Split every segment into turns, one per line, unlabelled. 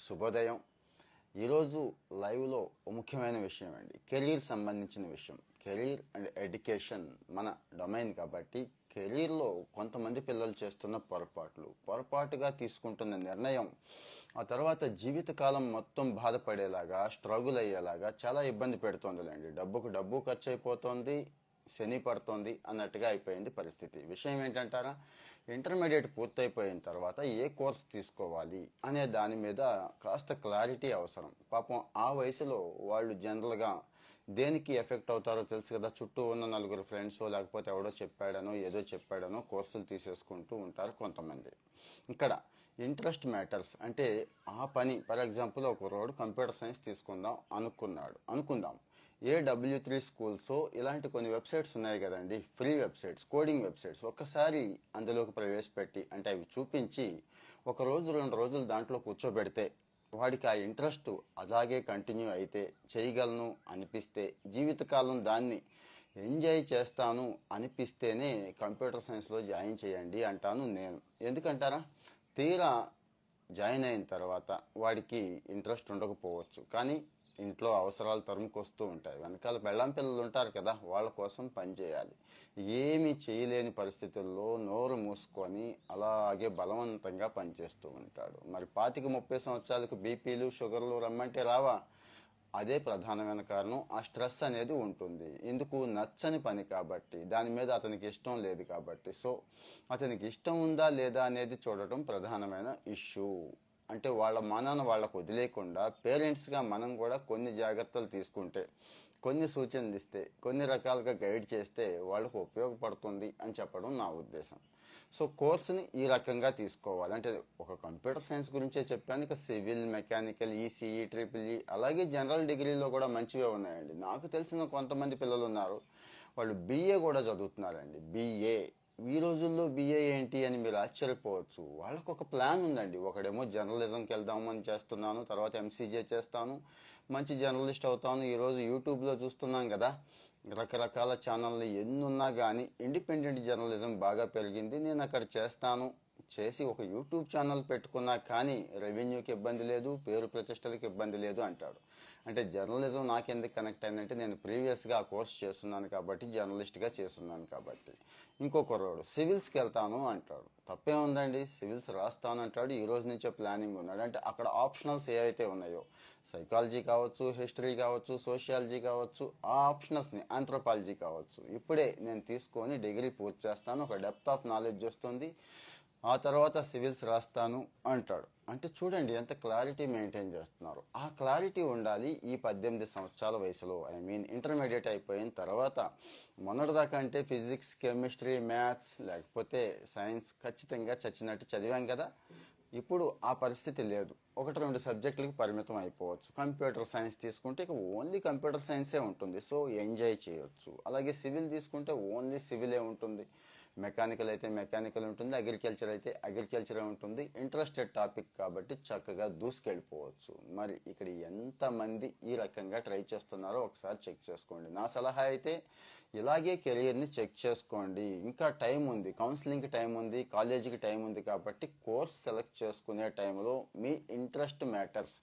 శుభోదయం. ఈరోజు లైవ్లో ఓ ముఖ్యమైన విషయం అండి, కెరీర్ సంబంధించిన విషయం. కెరీర్ అండ్ ఎడ్యుకేషన్ మన డొమైన్ కాబట్టి కెరీర్లో కొంతమంది పిల్లలు చేస్తున్న పొరపాటుగా తీసుకుంటున్న నిర్ణయం ఆ తర్వాత జీవితకాలం మొత్తం బాధపడేలాగా, స్ట్రగుల్ అయ్యేలాగా చాలా ఇబ్బంది పెడుతోందిలేండి. డబ్బుకు డబ్బు ఖర్చు అయిపోతుంది, శని పడుతోంది అన్నట్టుగా అయిపోయింది పరిస్థితి. విషయం ఏంటంటారా, ఇంటర్మీడియట్ పూర్తయిపోయిన తర్వాత ఏ కోర్స్ తీసుకోవాలి అనే దాని మీద కాస్త క్లారిటీ అవసరం. పాపం ఆ వయసులో వాళ్ళు జనరల్గా దేనికి ఎఫెక్ట్ అవుతారో తెలుసు కదా, చుట్టూ ఉన్న నలుగురు ఫ్రెండ్సో లేకపోతే ఎవడో చెప్పాడనో ఏదో చెప్పాడనో కోర్సులు తీసేసుకుంటూ ఉంటారు కొంతమంది. ఇక్కడ ఇంట్రెస్ట్ మ్యాటర్స్. అంటే ఆ పని, ఫర్ ఎగ్జాంపుల్ ఒక రోడ్ కంప్యూటర్ సైన్స్ తీసుకుందాం అనుకుందాం. AW3 స్కూల్స్ ఇలాంటి కొన్ని వెబ్సైట్స్ ఉన్నాయి కదండి, ఫ్రీ వెబ్సైట్స్, కోడింగ్ వెబ్సైట్స్. ఒక్కసారి అందులోకి ప్రవేశపెట్టి, అంటే అవి చూపించి ఒక రోజు 2 రోజులు దాంట్లో కూర్చోబెడితే వాడికి ఆ ఇంట్రెస్ట్ అలాగే కంటిన్యూ అయితే, చేయగలను అనిపిస్తే, జీవితకాలం దాన్ని ఎంజాయ్ చేస్తాను అనిపిస్తేనే కంప్యూటర్ సైన్స్లో జాయిన్ చేయండి అంటాను నేను. ఎందుకంటారా, తీరా జాయిన్ అయిన తర్వాత వాడికి ఇంట్రెస్ట్ ఉండకపోవచ్చు, కానీ ఇంట్లో అవసరాలు తరుముకొస్తూ ఉంటాయి. వెనకాల బెల్లం పిల్లలు ఉంటారు కదా, వాళ్ళ కోసం పనిచేయాలి. ఏమీ చేయలేని పరిస్థితుల్లో నోరు మూసుకొని అలాగే బలవంతంగా పనిచేస్తూ ఉంటాడు. మరి 25-30 సంవత్సరాలకు బీపీలు, షుగర్లు రమ్మంటే రావా? అదే ప్రధానమైన కారణం. ఆ స్ట్రెస్ అనేది ఉంటుంది. ఎందుకు? నచ్చని పని కాబట్టి, దాని మీద అతనికి ఇష్టం లేదు కాబట్టి. సో అతనికి ఇష్టం ఉందా లేదా అనేది చూడటం ప్రధానమైన ఇష్యూ. అంటే వాళ్ళ మనన వాళ్ళకు వదిలేయకుండా పేరెంట్స్గా మనం కూడా కొన్ని జాగ్రత్తలు తీసుకుంటే, కొన్ని సూచనలు ఇస్తే, కొన్ని రకాలుగా గైడ్ చేస్తే వాళ్ళకు ఉపయోగపడుతుంది అని చెప్పడం నా ఉద్దేశం. సో కోర్సుని ఈ రకంగా తీసుకోవాలి. అంటే ఒక కంప్యూటర్ సైన్స్ గురించే చెప్పాను, ఇక సివిల్, మెకానికల్, ఈసీఈ, ట్రిపుల్ అలాగే జనరల్ డిగ్రీలో కూడా మంచివే ఉన్నాయండి. నాకు తెలిసిన కొంతమంది పిల్లలు ఉన్నారు, వాళ్ళు BA కూడా చదువుతున్నారండి. BA ఈ రోజుల్లో BA ఏంటి అని మీరు ఆశ్చర్యపోవచ్చు. వాళ్ళకు ఒక ప్లాన్ ఉందండి. ఒకడేమో జర్నలిజంకి వెళ్దామని చేస్తున్నాను, తర్వాత MCJ చేస్తాను, మంచి జర్నలిస్ట్ అవుతాను. ఈరోజు యూట్యూబ్లో చూస్తున్నాం కదా, రకరకాల ఛానళ్ళు ఎన్నున్నా కానీ ఇండిపెండెంట్ జర్నలిజం బాగా పెరిగింది. నేను అక్కడ చేస్తాను, చేసి ఒక యూట్యూబ్ ఛానల్ పెట్టుకున్నా కానీ రెవెన్యూకి ఇబ్బంది లేదు, పేరు ప్రతిష్టలకు ఇబ్బంది లేదు అంటాడు. అంటే జర్నలిజం నాకెందుకు కనెక్ట్ అయిందంటే, నేను ప్రీవియస్గా ఆ కోర్స్ చేస్తున్నాను కాబట్టి, జర్నలిస్ట్గా చేస్తున్నాను కాబట్టి. ఇంకొకరోడు సివిల్స్కి వెళ్తాను అంటాడు. తప్పే ఉందండి, సివిల్స్ రాస్తాను అంటాడు. ఈ రోజు నుంచే ప్లానింగ్ ఉన్నాడు. అంటే అక్కడ ఆప్షనల్స్ ఏవైతే ఉన్నాయో, సైకాలజీ కావచ్చు, హిస్టరీ కావచ్చు, సోషియాలజీ కావచ్చు, ఆ ఆప్షనల్స్ని, ఆంథ్రోపాలజీ కావచ్చు, ఇప్పుడే నేను తీసుకొని డిగ్రీ పూర్తి చేస్తాను, ఒక డెప్త్ ఆఫ్ నాలెడ్జ్ వస్తుంది, ఆ తర్వాత సివిల్స్ రాస్తాను అంటాడు. అంటే చూడండి ఎంత క్లారిటీ మెయింటైన్ చేస్తున్నారు. ఆ క్లారిటీ ఉండాలి ఈ 18 సంవత్సరాల వయసులో. ఇంటర్మీడియట్ అయిపోయిన తర్వాత. మొన్నటిదాకా అంటే ఫిజిక్స్, కెమిస్ట్రీ, మ్యాథ్స్ లేకపోతే సైన్స్ ఖచ్చితంగా చచ్చినట్టు చదివాం కదా. ఇప్పుడు ఆ పరిస్థితి లేదు. 1-2 సబ్జెక్టులకి పరిమితం అయిపోవచ్చు. కంప్యూటర్ సైన్స్ తీసుకుంటే ఇక ఓన్లీ కంప్యూటర్ సైన్సే ఉంటుంది, సో ఎంజాయ్ చేయొచ్చు. అలాగే సివిల్ తీసుకుంటే ఓన్లీ సివిలే ఉంటుంది, మెకానికల్ అయితే మెకానికల్ ఉంటుంది, అగ్రికల్చర్ అయితే అగ్రికల్చరే ఉంటుంది. ఇంట్రెస్టెడ్ టాపిక్ కాబట్టి చక్కగా దూసుకెళ్ళిపోవచ్చు. మరి ఇక్కడ ఎంతమంది ఈ రకంగా ట్రై చేస్తున్నారో ఒకసారి చెక్ చేసుకోండి. నా సలహా అయితే ఇలాగే కెరియర్ని చెక్ చేసుకోండి. ఇంకా టైం ఉంది, కౌన్సిలింగ్కి టైం ఉంది, కాలేజీకి టైం ఉంది కాబట్టి కోర్స్ సెలెక్ట్ చేసుకునే టైంలో మీ ఇంట్రెస్ట్ మ్యాటర్స్.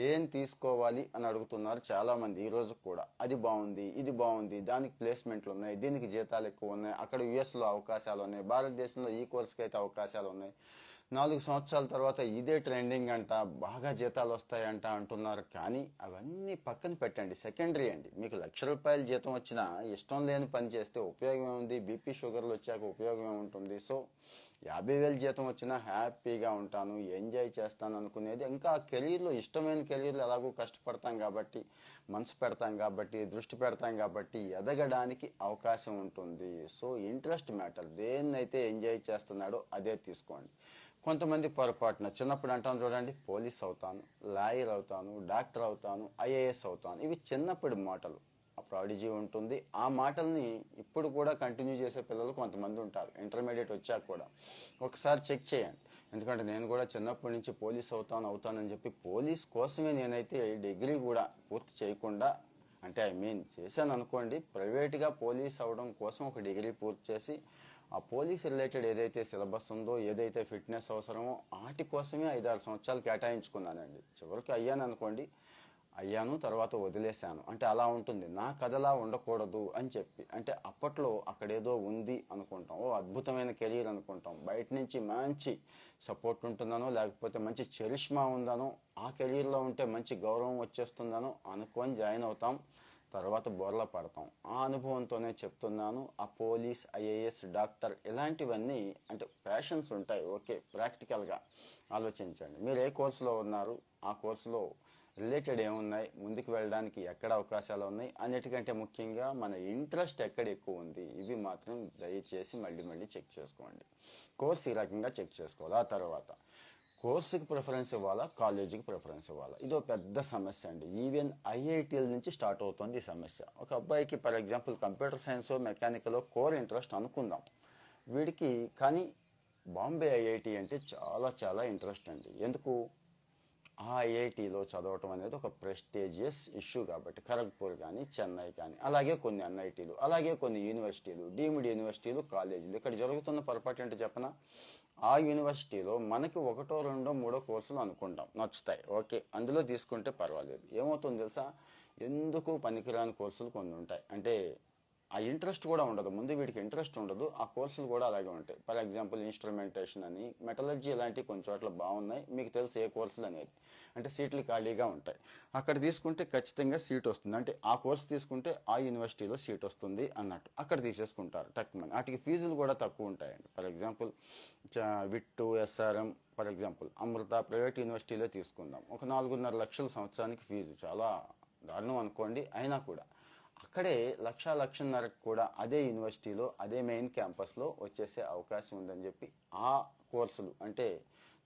ఏం తీసుకోవాలి అని అడుగుతున్నారు చాలామంది ఈరోజు కూడా. అది బాగుంది, ఇది బాగుంది, దానికి ప్లేస్మెంట్లు ఉన్నాయి, దీనికి జీతాలు ఎక్కువ ఉన్నాయి, అక్కడ యుఎస్లో అవకాశాలు ఉన్నాయి, భారతదేశంలో ఈ కోర్స్కి అయితే అవకాశాలు ఉన్నాయి, 4 సంవత్సరాల తర్వాత ఇదే ట్రెండింగ్ అంట, బాగా జీతాలు వస్తాయంట అంటున్నారు. కానీ అవన్నీ పక్కన పెట్టండి, సెకండరీ అండి. మీకు ₹1,00,000 జీతం వచ్చినా ఇష్టం లేని పని చేస్తే ఉపయోగం ఏముంది? బీపీ, షుగర్లు వచ్చాక ఉపయోగం ఏముంటుంది? సో 50,000 జీతం వచ్చినా హ్యాపీగా ఉంటాను, ఎంజాయ్ చేస్తాను అనుకునేది. ఇంకా కెరీర్లో, ఇష్టమైన కెరీర్లో ఎలాగో కష్టపడతాం కాబట్టి, మనసు పెడతాం కాబట్టి, దృష్టి పెడతాం కాబట్టి ఎదగడానికి అవకాశం ఉంటుంది. So interest matter. దేన్నైతే ఎంజాయ్ చేస్తున్నాడో అదే తీసుకోండి. కొంతమంది పొరపాటున చిన్నప్పుడు అంటాం చూడండి, పోలీస్ అవుతాను, లాయర్ అవుతాను, డాక్టర్ అవుతాను, IAS అవుతాను. ఇవి చిన్నప్పుడు మాటలు. ఆ ప్రాడిజీ ఉంటుంది. ఆ మాటల్ని ఇప్పుడు కూడా కంటిన్యూ చేసే పిల్లలు కొంతమంది ఉంటారు, ఇంటర్మీడియట్ వచ్చాక కూడా. ఒకసారి చెక్ చేయండి. ఎందుకంటే నేను కూడా చిన్నప్పటి నుంచి పోలీస్ అవుతానని చెప్పి పోలీస్ కోసమే నేనైతే డిగ్రీ కూడా పూర్తి చేయకుండా, అంటే చేశాను అనుకోండి, ప్రైవేట్గా పోలీస్ అవడం కోసం ఒక డిగ్రీ పూర్తి చేసి ఆ పోలీస్ రిలేటెడ్ ఏదైతే సిలబస్ ఉందో, ఏదైతే ఫిట్నెస్ అవసరమో వాటి కోసమే 5-6 సంవత్సరాలు కేటాయించుకున్నానండి. చివరికి అయ్యాను అనుకోండి, అయ్యాను, తర్వాత వదిలేశాను. అంటే అలా ఉంటుంది. నా కథలా ఉండకూడదు అని చెప్పి. అంటే అప్పట్లో అక్కడేదో ఉంది అనుకుంటాం, ఓ అద్భుతమైన కెరీర్ అనుకుంటాం, బయట నుంచి మంచి సపోర్ట్ ఉంటుందనో, లేకపోతే మంచి చరిష్మా ఉందనో, ఆ కెరీర్లో ఉంటే మంచి గౌరవం వచ్చేస్తుందనో అనుకొని జాయిన్ అవుతాం. తర్వాత బోర్లా పడతాం. ఆ అనుభవంతోనే చెప్తున్నాను. ఆ పోలీస్, ఐఏఎస్, డాక్టర్ ఇలాంటివన్నీ అంటే ప్యాషన్స్ ఉంటాయి. ఓకే, ప్రాక్టికల్గా ఆలోచించండి. మీరు ఏ కోర్సులో ఉన్నారు, ఆ కోర్సులో రిలేటెడ్ ఏమున్నాయి, ముందుకు వెళ్ళడానికి ఎక్కడ అవకాశాలు ఉన్నాయి, అన్నిటికంటే ముఖ్యంగా మన ఇంట్రెస్ట్ ఎక్కడ ఎక్కువ ఉంది, ఇవి మాత్రం దయచేసి మళ్ళీ మళ్ళీ చెక్ చేసుకోండి. కోర్స్ ఈ రకంగా చెక్ చేసుకోవాలి. ఆ తర్వాత కోర్సుకి ప్రిఫరెన్స్ ఇవ్వాలా, కాలేజీకి ప్రిఫరెన్స్ ఇవ్వాలా, ఇదో పెద్ద సమస్య అండి. ఈవెన్ ఐఐటీల నుంచి స్టార్ట్ అవుతుంది ఈ సమస్య. ఒక అబ్బాయికి for example computer science, mechanical core interest అనుకుందాం వీడికి, కానీ బాంబే ఐఐటి అంటే చాలా చాలా ఇంట్రెస్ట్ అండి. ఎందుకు? ఆ ఐఐటీలో చదవటం అనేది ఒక ప్రెస్టీజియస్ ఇష్యూ కాబట్టి. ఖరగ్పూర్ కానీ, చెన్నై కానీ, అలాగే కొన్ని ఎన్ఐటీలు, అలాగే కొన్ని యూనివర్సిటీలు, డీమ్డ్ యూనివర్సిటీలు, కాలేజీలు. ఇక్కడ జరుగుతున్న పొరపాటు ఏంటో చెప్పనా? ఆ యూనివర్సిటీలో మనకి 1, 2, 3 కోర్సులు అనుకుంటాం నచ్చుతాయి, ఓకే, అందులో తీసుకుంటే పర్వాలేదు. ఏమవుతుంది తెలుసా? ఎందుకు పనికిరాని కోర్సులు కొన్ని ఉంటాయి. అంటే ఆ ఇంట్రెస్ట్ కూడా ఉండదు. ముందు వీడికి ఇంట్రెస్ట్ ఉండదు, ఆ కోర్సులు కూడా అలాగే ఉంటాయి. ఫర్ ఎగ్జాంపుల్ ఇన్స్ట్రుమెంటేషన్ అని, మెటలర్జీ ఇలాంటివి కొన్ని చోట్ల బాగున్నాయి, మీకు తెలుసు ఏ కోర్సులు అనేది. అంటే సీట్లు ఖాళీగా ఉంటాయి, అక్కడ తీసుకుంటే ఖచ్చితంగా సీట్ వస్తుంది. అంటే ఆ కోర్సు తీసుకుంటే ఆ యూనివర్సిటీలో సీట్ వస్తుంది అన్నట్టు అక్కడ తీసేసుకుంటారు టక్మని. వాటికి ఫీజులు కూడా తక్కువ ఉంటాయండి. For example VIT, SRM, for example Amrita private యూనివర్సిటీలో తీసుకుందాం, ఒక 4.5 లక్షల సంవత్సరానికి ఫీజు. చాలా దారుణం అనుకోండి, అయినా కూడా అక్కడే 1,00,000-1,50,000 కూడా అదే యూనివర్సిటీలో, అదే మెయిన్ క్యాంపస్లో వచ్చేసే అవకాశం ఉందని చెప్పి ఆ కోర్సులు అంటే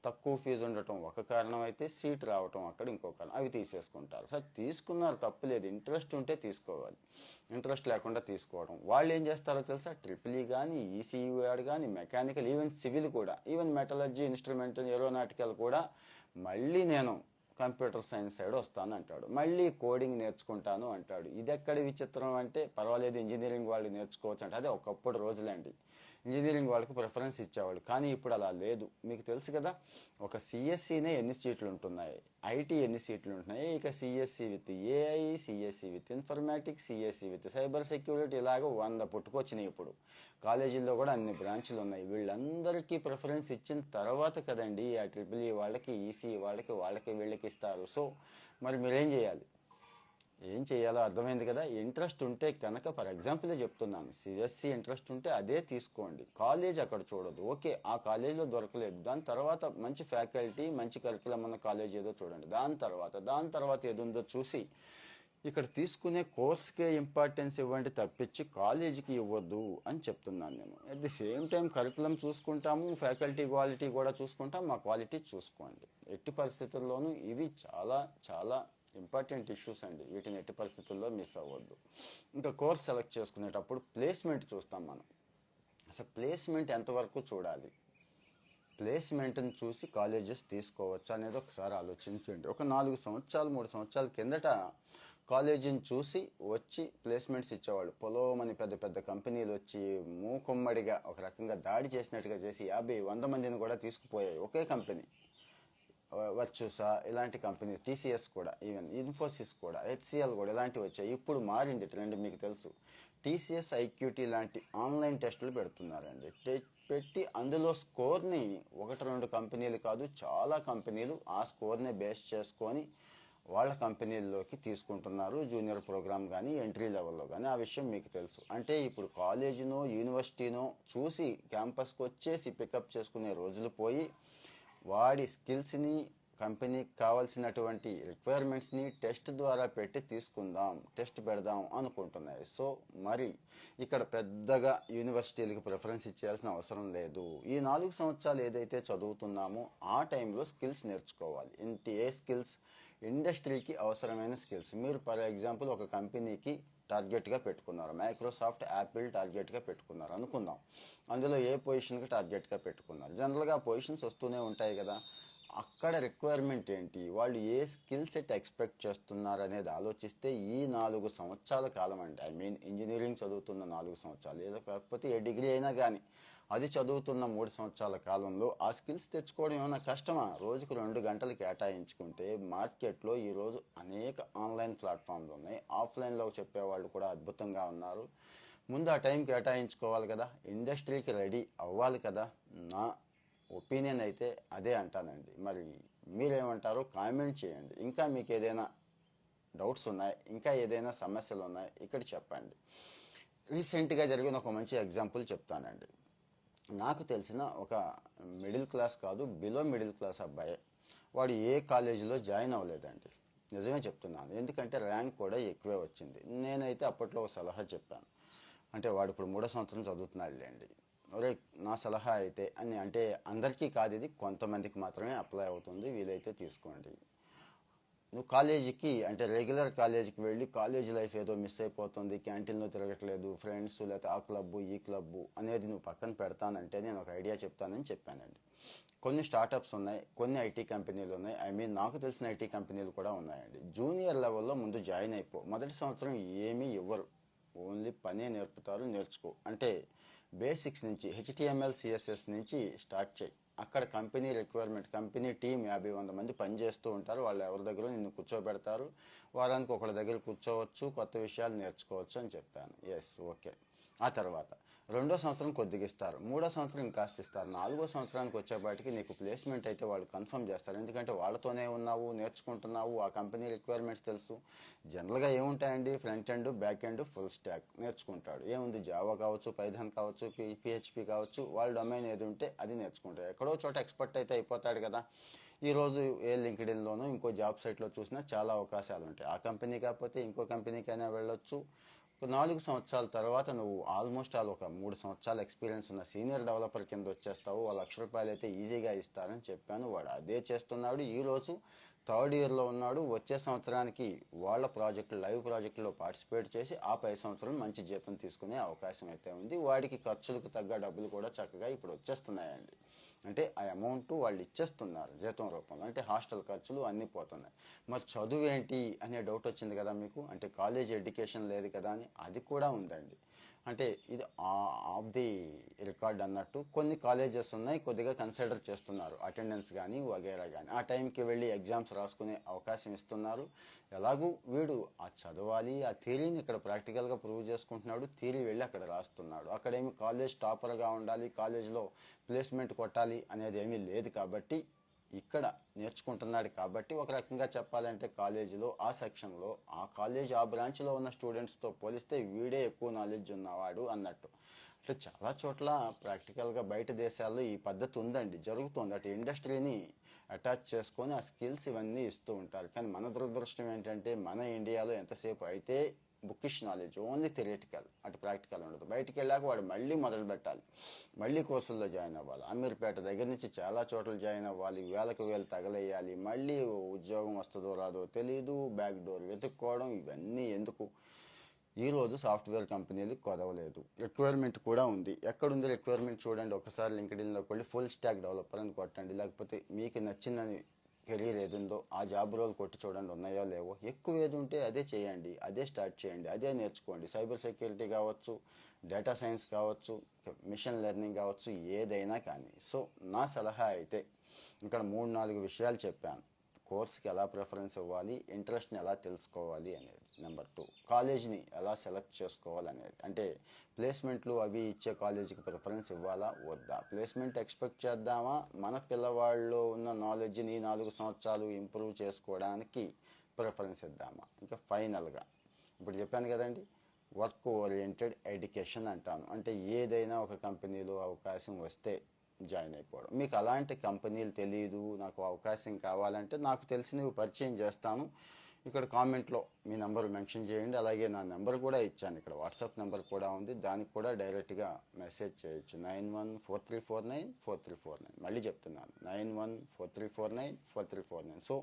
తక్కువ ఫీజు ఉండటం ఒక కారణం అయితే, సీట్ రావటం అక్కడ ఇంకో కారణం. అవి తీసేసుకుంటారు. సార్ తీసుకున్నారు, తప్పులేదు, ఇంట్రెస్ట్ ఉంటే తీసుకోవాలి, ఇంట్రెస్ట్ లేకుండా తీసుకోవడం. వాళ్ళు ఏం చేస్తారో తెలుసా? ట్రిపుల్ కానీ, ఈసీయూ కానీ, మెకానికల్, ఈవెన్ సివిల్ కూడా, ఈవెన్ మెటలర్జీ, ఇన్స్ట్రుమెంట్, ఏరోనాటికల్ కూడా మళ్ళీ నేను కంప్యూటర్ సైన్స్ సైడ్ వస్తాను అంటాడు, మళ్ళీ కోడింగ్ నేర్చుకుంటాను అంటాడు. ఇది ఎక్కడ విచిత్రం అంటే, పర్వాలేదు ఇంజనీరింగ్ వాళ్ళు నేర్చుకోవచ్చు అంటే, అదే ఒకప్పుడు రోజులండి. ఇంజనీరింగ్ వాళ్ళకి ప్రిఫరెన్స్ ఇచ్చేవాళ్ళు, కానీ ఇప్పుడు అలా లేదు. మీకు తెలుసు కదా, ఒక సిఎస్సినే ఎన్ని సీట్లు ఉంటున్నాయి, ఐటీ ఎన్ని సీట్లు ఉంటున్నాయి, ఇక CSE with AI, CSE with informatics, CSE with cyber security, ఇలాగ 100 పుట్టుకొచ్చినాయి. ఇప్పుడు కాలేజీల్లో కూడా అన్ని బ్రాంచ్లు ఉన్నాయి. వీళ్ళందరికీ ప్రిఫరెన్స్ ఇచ్చిన తర్వాత కదండి ఆ ట్రిపుల్ ఈ వాళ్ళకి, ఈసీ వాళ్ళకి, వీళ్ళకి ఇస్తారు. సో మరి మీరేం చేయాలి? ఏం చేయాలో అర్థమైంది కదా. ఇంట్రెస్ట్ ఉంటే కనుక, ఫర్ ఎగ్జాంపులే చెప్తున్నాను, సిఎస్సి ఇంట్రెస్ట్ ఉంటే అదే తీసుకోండి. కాలేజ్ అక్కడ చూడదు, ఓకే ఆ కాలేజీలో దొరకలేదు, దాని తర్వాత మంచి ఫ్యాకల్టీ, మంచి కరికులం ఉన్న కాలేజ్ ఏదో చూడండి. దాని తర్వాత ఏదో ఉందో చూసి ఇక్కడ తీసుకునే కోర్స్కే ఇంపార్టెన్స్ ఇవ్వండి తప్పించి కాలేజీకి ఇవ్వద్దు అని చెప్తున్నాను నేను. At the same time curriculum చూసుకుంటాము, ఫ్యాకల్టీ క్వాలిటీ కూడా చూసుకుంటాం, మా క్వాలిటీ చూసుకోండి. ఎట్టి పరిస్థితుల్లోనూ ఇవి చాలా చాలా ఇంపార్టెంట్ ఇష్యూస్ అండి, వీటిని ఎట్టి పరిస్థితుల్లో మిస్ అవ్వద్దు. ఇంకా కోర్స్ సెలెక్ట్ చేసుకునేటప్పుడు ప్లేస్మెంట్ చూస్తాం మనం. అసలు ప్లేస్మెంట్ ఎంతవరకు చూడాలి, ప్లేస్మెంట్ని చూసి కాలేజెస్ తీసుకోవచ్చు అనేది ఒకసారి ఆలోచించండి. ఒక 4 సంవత్సరాలు 3 సంవత్సరాల కిందట కాలేజీని చూసి వచ్చి ప్లేస్మెంట్స్ ఇచ్చేవాళ్ళు. పొలోమని పెద్ద పెద్ద కంపెనీలు వచ్చి మూకుమ్మడిగా ఒక రకంగా దాడి చేసినట్టుగా చేసి 50-100 మందిని కూడా తీసుకుపోయాయి ఒకే కంపెనీ. వర్చుసా ఇలాంటి కంపెనీ, టీసీఎస్ కూడా, ఈవెన్ ఇన్ఫోసిస్ కూడా, హెచ్సిఎల్ కూడా ఇలాంటివి వచ్చాయి. ఇప్పుడు మారింది ట్రెండ్, మీకు తెలుసు. టీసీఎస్ ఐక్యూటీ లాంటి ఆన్లైన్ టెస్టులు పెడుతున్నారండి. పెట్టి అందులో స్కోర్ని 1-2 కంపెనీలు కాదు, చాలా కంపెనీలు ఆ స్కోర్ని బేస్ చేసుకొని వాళ్ళ కంపెనీల్లోకి తీసుకుంటున్నారు. జూనియర్ ప్రోగ్రామ్ కానీ, ఎంట్రీ లెవెల్లో కానీ. ఆ విషయం మీకు తెలుసు. అంటే ఇప్పుడు కాలేజీనో యూనివర్సిటీనో చూసి క్యాంపస్కి వచ్చేసి పికప్ చేసుకునే రోజులు పోయి, వాడి స్కిల్స్ని, కంపెనీకి కావాల్సినటువంటి రిక్వైర్మెంట్స్ని టెస్ట్ ద్వారా పెట్టి తీసుకుందాం, టెస్ట్ పెడదాం అనుకుంటున్నాయి. సో మరి ఇక్కడ పెద్దగా యూనివర్సిటీలకు ప్రిఫరెన్స్ ఇచ్చేయాల్సిన అవసరం లేదు. ఈ 4 సంవత్సరాలు ఏదైతే చదువుతున్నామో ఆ టైంలో స్కిల్స్ నేర్చుకోవాలి. ఏ స్కిల్స్? ఇండస్ట్రీకి అవసరమైన స్కిల్స్. మీరు ఫర్ ఎగ్జాంపుల్ ఒక కంపెనీకి టార్గెట్గా పెట్టుకున్నారు, మైక్రోసాఫ్ట్, యాపిల్ టార్గెట్గా పెట్టుకున్నారు అనుకుందాం. అందులో ఏ పొజిషన్కి టార్గెట్గా పెట్టుకున్నారు? జనరల్గా పొజిషన్స్ వస్తూనే ఉంటాయి కదా. అక్కడ రిక్వైర్మెంట్ ఏంటి, వాళ్ళు ఏ స్కిల్ సెట్ ఎక్స్పెక్ట్ చేస్తున్నారు అనేది ఆలోచిస్తే ఈ 4 సంవత్సరాల కాలం అండి, ఐ మీన్ ఇంజనీరింగ్ చదువుతున్న 4 సంవత్సరాలు, ఏదో కాకపోతే ఏ డిగ్రీ అయినా కానీ అది చదువుతున్న 3 సంవత్సరాల కాలంలో ఆ స్కిల్స్ తెచ్చుకోవడం ఏమైనా కష్టమా? రోజుకు 2 గంటలు కేటాయించుకుంటే మార్కెట్లో ఈరోజు అనేక ఆన్లైన్ ప్లాట్ఫామ్లు ఉన్నాయి. ఆఫ్లైన్లో చెప్పేవాళ్ళు కూడా అద్భుతంగా ఉన్నారు. ముందు ఆ టైం కేటాయించుకోవాలి కదా, ఇండస్ట్రీకి రెడీ అవ్వాలి కదా. నా ఒపీనియన్ అయితే అదే అంటానండి. మరి మీరేమంటారో కామెంట్ చేయండి. ఇంకా మీకు ఏదైనా డౌట్స్ ఉన్నాయి, ఇంకా ఏదైనా సమస్యలు ఉన్నాయి, ఇక్కడ చెప్పండి. రీసెంట్గా జరిగిన ఒక మంచి ఎగ్జాంపుల్ చెప్తానండి. నాకు తెలిసిన ఒక మిడిల్ క్లాస్ కాదు, బిలో మిడిల్ క్లాస్ అబ్బాయి. వాడు ఏ కాలేజీలో జాయిన్ అవ్వలేదండి. నిజమే చెప్తున్నాను, ఎందుకంటే ర్యాంక్ కూడా ఎక్కువే వచ్చింది. నేనైతే అప్పట్లో ఒక సలహా చెప్పాను. అంటే వాడు ఇప్పుడు 3వ సంవత్సరం చదువుతున్నాడులేండి. ఒరే, నా సలహా అయితే అని, అంటే అందరికీ కాదు, ఇది కొంతమందికి మాత్రమే అప్లై అవుతుంది, వీలైతే తీసుకోండి. నువ్వు కాలేజీకి, అంటే రెగ్యులర్ కాలేజీకి వెళ్ళి కాలేజీ లైఫ్ ఏదో మిస్ అయిపోతుంది, క్యాంటీన్లో తిరగట్లేదు, ఫ్రెండ్స్ లేకపోతే ఆ క్లబ్బు ఈ క్లబ్బు అనేది నువ్వు పక్కన పెడతానంటే నేను ఒక ఐడియా చెప్తానని చెప్పానండి. కొన్ని స్టార్టప్స్ ఉన్నాయి, కొన్ని ఐటీ కంపెనీలు ఉన్నాయి. నాకు తెలిసిన ఐటీ కంపెనీలు కూడా ఉన్నాయండి. జూనియర్ లెవెల్లో ముందు జాయిన్ అయిపో. మొదటి సంవత్సరం ఏమీ ఇవ్వరు, ఓన్లీ పనే నేర్పుతారు, నేర్చుకో. అంటే బేసిక్స్ నుంచి హెచ్టిఎంఎల్ సిఎస్ఎస్ నుంచి స్టార్ట్ చేయి. అక్కడ కంపెనీ రిక్వైర్మెంట్, కంపెనీ టీం 50-100 మంది పనిచేస్తూ ఉంటారు. వాళ్ళు ఎవరి దగ్గర నిన్ను కూర్చోబెడతారు. వారానికి ఒకళ్ళ దగ్గర కూర్చోవచ్చు, కొత్త విషయాలు నేర్చుకోవచ్చు అని చెప్పాను. Yes, okay. ఆ తర్వాత 2వ సంవత్సరం కొద్దిగా ఇస్తారు, 3వ సంవత్సరం ఇంకాస్త ఇస్తారు, 4వ సంవత్సరానికి వచ్చేపాటికి నీకు ప్లేస్మెంట్ అయితే వాళ్ళు కన్ఫర్మ్ చేస్తారు. ఎందుకంటే వాళ్ళతోనే ఉన్నావు, నేర్చుకుంటున్నావు, ఆ కంపెనీ రిక్వైర్మెంట్స్ తెలుసు. జనరల్గా ఏముంటాయండి, front end, back end, full stack నేర్చుకుంటాడు. ఏముంది, జావా కావచ్చు, పైథాన్ కావచ్చు, పిహెచ్పి కావచ్చు, వాళ్ళ డొమైన్ ఏది ఉంటే అది నేర్చుకుంటాడు. ఎక్కడో చోట ఎక్స్పర్ట్ అయితే అయిపోతాడు కదా. ఈరోజు ఏ లింక్డ్ఇన్లోనూ ఇంకో జాబ్ సైట్లో చూసినా చాలా అవకాశాలు ఉంటాయి. ఆ కంపెనీ కాకపోతే ఇంకో కంపెనీకైనా వెళ్ళొచ్చు. 4 సంవత్సరాల తర్వాత నువ్వు ఆల్మోస్ట్ ఒక 3 సంవత్సరాల ఎక్స్పీరియన్స్ ఉన్న సీనియర్ డెవలపర్ కింద వచ్చేస్తావు. ₹1,00,000 అయితే ఈజీగా ఇస్తారని చెప్పాను. వాడు అదే చేస్తున్నాడు. ఈరోజు థర్డ్ ఇయర్లో ఉన్నాడు. వచ్చే సంవత్సరానికి వాళ్ళ ప్రాజెక్టు, లైవ్ ప్రాజెక్టులో పార్టిసిపేట్ చేసి ఆ పై సంవత్సరం మంచి జీతం తీసుకునే అవకాశం అయితే ఉంది. వాడికి ఖర్చులకు తగ్గ డబ్బులు కూడా చక్కగా ఇప్పుడు వచ్చేస్తున్నాయండి. అంటే ఆ అమౌంట్ వాళ్ళు ఇచ్చేస్తున్నారు జీతం రూపంలో. అంటే హాస్టల్ ఖర్చులు అన్నీ పోతున్నాయి. మరి చదువు ఏంటి అనే డౌట్ వచ్చింది కదా మీకు. అంటే కాలేజ్ ఎడ్యుకేషన్ లేదు కదా అని. అది కూడా ఉందండి. అంటే ఇది ఆఫ్ ది రికార్డ్ అన్నట్టు కొన్ని కాలేజెస్ ఉన్నాయి, కొద్దిగా కన్సిడర్ చేస్తున్నారు, అటెండెన్స్ కానీ వగేరా కానీ. ఆ టైంకి వెళ్ళి ఎగ్జామ్స్ రాసుకునే అవకాశం ఇస్తున్నారు. ఎలాగూ వీడు ఆ చదవాలి, ఆ థియరీని ఇక్కడ ప్రాక్టికల్గా ప్రూవ్ చేసుకుంటున్నాడు. థియరీ వెళ్ళి అక్కడ రాస్తున్నాడు. అక్కడేమి కాలేజ్ టాపర్గా ఉండాలి, కాలేజ్లో ప్లేస్మెంట్ కొట్టాలి అనేది ఏమీ లేదు కాబట్టి ఇక్కడ నేర్చుకుంటున్నాడు. కాబట్టి ఒక రకంగా చెప్పాలంటే కాలేజీలో ఆ సెక్షన్లో, ఆ కాలేజ్ ఆ బ్రాంచ్లో ఉన్న స్టూడెంట్స్తో పోలిస్తే వీడే ఎక్కువ నాలెడ్జ్ ఉన్నవాడు అన్నట్టు. అంటే చాలా చోట్ల ప్రాక్టికల్గా బయట దేశాల్లో ఈ పద్ధతి ఉందండి, జరుగుతుంది. అటు ఇండస్ట్రీని అటాచ్ చేసుకొని ఆ స్కిల్స్ ఇవన్నీ ఇస్తూ ఉంటారు. కానీ మన దురదృష్టం ఏంటంటే మన ఇండియాలో ఎంతసేపు అయితే బుకిష్ నాలెడ్జ్, ఓన్లీ థియరిటికల్, అటు ప్రాక్టికల్ ఉండదు. బయటికి వెళ్ళాక వాడు మళ్ళీ మొదలు పెట్టాలి, మళ్ళీ కోర్సుల్లో జాయిన్ అవ్వాలి. అమీర్పేట దగ్గర నుంచి చాలా చోట్ల జాయిన్ అవ్వాలి, వేలకు వేలు తగలేయాలి, మళ్ళీ ఉద్యోగం వస్తుందో రాదో తెలియదు, బ్యాక్ డోర్ వెతుక్కోవడం, ఇవన్నీ ఎందుకు? ఈరోజు సాఫ్ట్వేర్ కంపెనీలు కొదవలేదు, రిక్వైర్మెంట్ కూడా ఉంది. ఎక్కడుంది రిక్వైర్మెంట్ చూడండి ఒకసారి. లింక్డ్ఇన్లోకి వెళ్ళి ఫుల్ స్టాక్ డెవలపర్ అని కొట్టండి, లేకపోతే మీకు నచ్చిందని కెరీర్ ఏది ఉందో ఆ జాబ్ రోల్ కొట్టి చూడండి, ఉన్నాయో లేవో. ఎక్కువ ఏది ఉంటే అదే చేయండి, అదే స్టార్ట్ చేయండి, అదే నేర్చుకోండి. సైబర్ సెక్యూరిటీ కావచ్చు, డేటా సైన్స్ కావచ్చు, మిషన్ లెర్నింగ్ కావచ్చు, ఏదైనా కానీ. సో నా సలహా అయితే ఇక్కడ 3-4 విషయాలు చెప్పాను. కోర్స్కి ఎలా ప్రిఫరెన్స్ ఇవ్వాలి, ఇంట్రెస్ట్ని ఎలా తెలుసుకోవాలి అనేది. నెంబర్ 2, కాలేజ్ని ఎలా సెలెక్ట్ చేసుకోవాలి అనేది. అంటే ప్లేస్మెంట్లు అవి ఇచ్చే కాలేజీకి ప్రిఫరెన్స్ ఇవ్వాలా వద్దా, ప్లేస్మెంట్ ఎక్స్పెక్ట్ చేద్దామా, మన పిల్లవాళ్ళలో ఉన్న నాలెడ్జ్ని 4 సంవత్సరాలు ఇంప్రూవ్ చేసుకోవడానికి ప్రిఫరెన్స్ ఇద్దామా. ఇంకా ఫైనల్గా ఇప్పుడు చెప్పాను కదండి, వర్క్ ఓరియంటెడ్ ఎడ్యుకేషన్ అంటాను. అంటే ఏదైనా ఒక కంపెనీలో అవకాశం వస్తే జాయిన్ అయిపోవడం. మీకు అలాంటి కంపెనీలు తెలియదు, నాకు అవకాశం కావాలంటే నాకు తెలిసినవి పరిచయం చేస్తాను. ఇక్కడ కామెంట్లో మీ నెంబర్ మెన్షన్ చేయండి. అలాగే నా నెంబర్ కూడా ఇచ్చాను, ఇక్కడ వాట్సాప్ నెంబర్ కూడా ఉంది, దానికి కూడా డైరెక్ట్గా మెసేజ్ చేయొచ్చు. 9143494349. మళ్ళీ చెప్తున్నాను, 9143494349. సో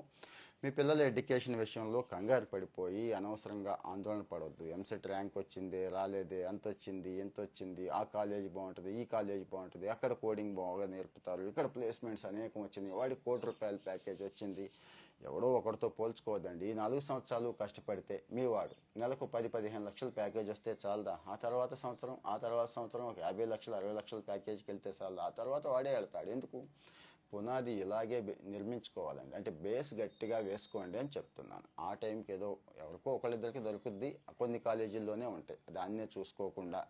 మీ పిల్లల ఎడ్యుకేషన్ విషయంలో కంగారు పడిపోయి అనవసరంగా ఆందోళన పడవద్దు. ఎంసెట్ ర్యాంక్ వచ్చింది, రాలేదే, ఎంత వచ్చింది, ఎంత వచ్చింది, ఆ కాలేజ్ బాగుంటుంది, ఈ కాలేజ్ బాగుంటుంది, అక్కడ కోడింగ్ బాగా నేర్పుతారు, ఇక్కడ ప్లేస్మెంట్స్ అనేకం వచ్చినాయి, వాడికి ₹1,00,00,000 ప్యాకేజ్ వచ్చింది. ఎవడో ఒకరితో పోల్చుకోవద్దండి. ఈ 4 సంవత్సరాలు కష్టపడితే మీ వాడు నెలకు 10-15 లక్షల ప్యాకేజ్ వస్తే చాలదా? ఆ తర్వాత సంవత్సరం ఒక 50 లక్షలు 60 లక్షల ప్యాకేజ్కి వెళ్తే చాలదా? ఆ తర్వాత వాడే వెళ్తాడు. ఎందుకు? పునాది ఇలాగే నిర్మించుకోవాలండి. అంటే బేస్ గట్టిగా వేసుకోండి అని చెప్తున్నాను. ఆ టైంకి ఏదో ఎవరికో ఒకళ్ళిద్దరికి దొరుకుద్ది, కొన్ని కాలేజీల్లోనే ఉంటాయి. దాన్నే చూసుకోకుండా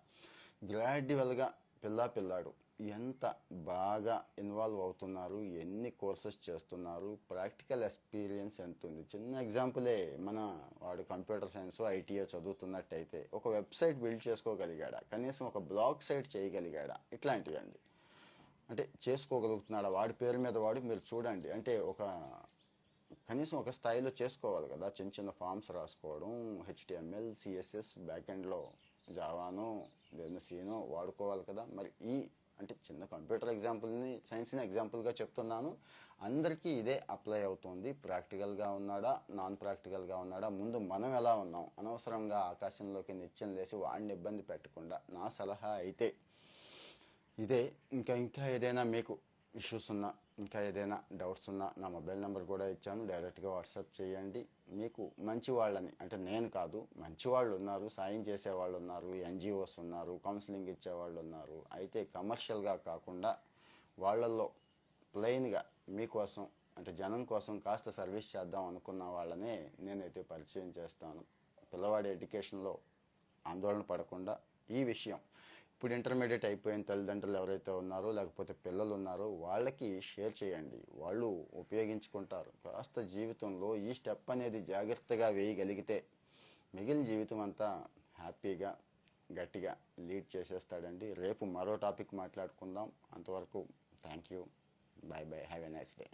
గ్రాడ్యువల్గా పిల్లాడు ఎంత బాగా ఇన్వాల్వ్ అవుతున్నారు, ఎన్ని కోర్సెస్ చేస్తున్నారు, ప్రాక్టికల్ ఎక్స్పీరియన్స్ ఎంత ఉంది. చిన్న ఎగ్జాంపులే, వాడు కంప్యూటర్ సైన్స్ ఐటీఏ చదువుతున్నట్టయితే ఒక వెబ్సైట్ బిల్డ్ చేసుకోగలిగాడా, కనీసం ఒక బ్లాగ్ సైట్ చేయగలిగాడా, ఇట్లాంటివి అండి. అంటే చేసుకోగలుగుతున్నాడా వాడి పేరు మీద వాడు, మీరు చూడండి. అంటే కనీసం ఒక స్థాయిలో చేసుకోవాలి కదా. చిన్న చిన్న ఫామ్స్ రాసుకోవడం, హెచ్టిఎంఎల్ సిఎస్ఎస్ బ్యాక్ ఎండ్లో జావానో లేదా సీనో వాడుకోవాలి కదా. మరి అంటే చిన్న కంప్యూటర్ సైన్స్ని ఎగ్జాంపుల్గా చెప్తున్నాను. అందరికీ ఇదే అప్లై అవుతుంది. ప్రాక్టికల్గా ఉన్నాడా, నాన్ ప్రాక్టికల్గా ఉన్నాడా, ముందు మనం ఎలా ఉన్నాం, అనవసరంగా ఆకాశంలోకి నిత్యం లేసి వాడిని ఇబ్బంది పెట్టకుండా నా సలహా అయితే ఇదే. ఇంకా ఏదైనా మీకు ఇష్యూస్ ఉన్నా, ఇంకా ఏదైనా డౌట్స్ ఉన్నా నా మొబైల్ నెంబర్ కూడా ఇచ్చాను, డైరెక్ట్గా వాట్సాప్ చేయండి. మీకు మంచి వాళ్ళని, అంటే నేను కాదు, మంచి వాళ్ళు ఉన్నారు, సాయం చేసేవాళ్ళు ఉన్నారు, ఎన్జిఓస్ ఉన్నారు, కౌన్సిలింగ్ ఇచ్చేవాళ్ళు ఉన్నారు. అయితే కమర్షియల్గా కాకుండా వాళ్ళల్లో ప్లెయిన్గా మీకోసం, అంటే జనం కోసం కాస్త సర్వీస్ చేద్దాం అనుకున్న వాళ్ళనే నేనైతే పరిచయం చేస్తాను. పిల్లవాడి ఎడ్యుకేషన్లో ఆందోళన పడకుండా ఈ విషయం ఇప్పుడు ఇంటర్మీడియట్ అయిపోయిన తల్లిదండ్రులు ఎవరైతే ఉన్నారో, లేకపోతే పిల్లలు ఉన్నారో వాళ్ళకి షేర్ చేయండి. వాళ్ళు ఉపయోగించుకుంటారు. కాస్త జీవితంలో ఈ స్టెప్ అనేది జాగ్రత్తగా వేయగలిగితే మిగిలిన జీవితం అంతా హ్యాపీగా గట్టిగా లీడ్ చేసేస్తాడండి. రేపు మరో టాపిక్ మాట్లాడుకుందాం. అంతవరకు thank you. Bye bye. Have a nice day.